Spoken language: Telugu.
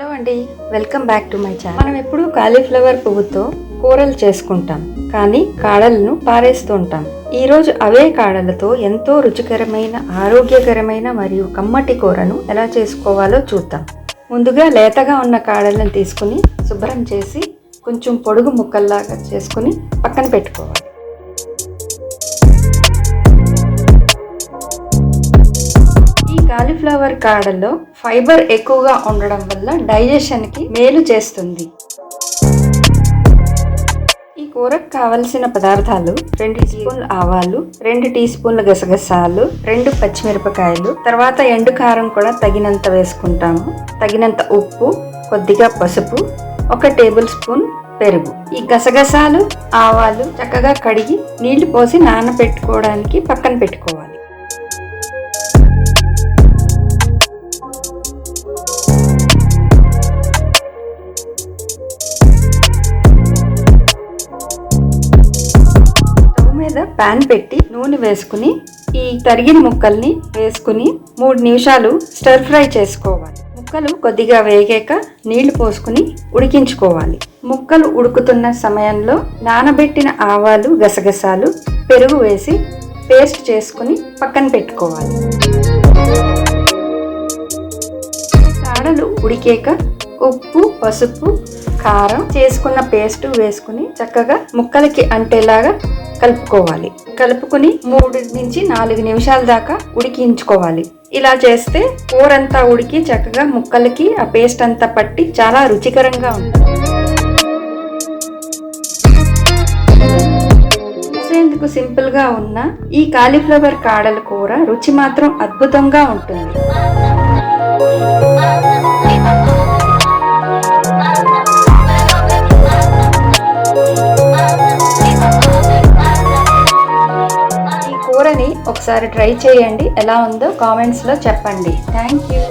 హలో అండి, welcome back to my channel. మనం ఎప్పుడు కాలీఫ్లవర్ పువ్వుతో కూరలు చేసుకుంటాం, కానీ కాడలను పారేస్తూ ఉంటాం. ఈరోజు అవే కాడలతో ఎంతో రుచికరమైన, ఆరోగ్యకరమైన మరియు కమ్మటి కూరను ఎలా చేసుకోవాలో చూద్దాం. ముందుగా లేతగా ఉన్న కాడలను తీసుకుని శుభ్రం చేసి కొంచెం పొడుగు ముక్కల్లాగా చేసుకుని పక్కన పెట్టుకోవాలి. కాలీఫ్లవర్ కాడల్లో ఫైబర్ ఎక్కువగా ఉండడం వల్ల డైజెషన్కి మేలు చేస్తుంది. ఈ కూరకు కావలసిన పదార్థాలు 2 టీ స్పూన్ల ఆవాలు, 2 టీ స్పూన్ల గసగసాలు, 2 పచ్చిమిరపకాయలు, తర్వాత ఎండు కారం కూడా తగినంత వేసుకుంటాము, తగినంత ఉప్పు, కొద్దిగా పసుపు, 1 టేబుల్ స్పూన్ పెరుగు. ఈ గసగసాలు, ఆవాలు చక్కగా కడిగి నీళ్లు పోసి నానబెట్టుకోవడానికి పక్కన పెట్టుకోవాలి. పాన్ పెట్టి నూనె వేసుకుని ఈ తరిగిన ముక్కల్ని వేసుకుని 3 నిమిషాలు స్టర్ ఫ్రై చేసుకోవాలి. ముక్కలు కొద్దిగా వేగాక నీళ్లు పోసుకుని ఉడికించుకోవాలి. ముక్కలు ఉడుకుతున్న సమయంలో నానబెట్టిన ఆవాలు, గసగసాలు, పెరుగు వేసి పేస్ట్ చేసుకుని పక్కన పెట్టుకోవాలి. కాడలు ఉడికాక ఉప్పు, పసుపు, కారం చేసుకున్న పేస్ట్ వేసుకుని చక్కగా ముక్కలకి అంటేలాగా కలుపుకోవాలి. కలుపుకుని 3 నుంచి 4 నిమిషాల దాకా ఉడికించుకోవాలి. ఇలా చేస్తే కూరంతా ఉడికి చక్కగా ముక్కలకి ఆ పేస్ట్ అంతా పట్టి చాలా రుచికరంగా ఉంటుంది. చూసేందుకు సింపుల్ గా ఉన్న ఈ కాలీఫ్లవర్ కాడల కూర రుచి మాత్రం అద్భుతంగా ఉంటుంది. కూరని ఒకసారి ట్రై చేయండి, ఎలా ఉందో కామెంట్స్లో చెప్పండి. Thank you.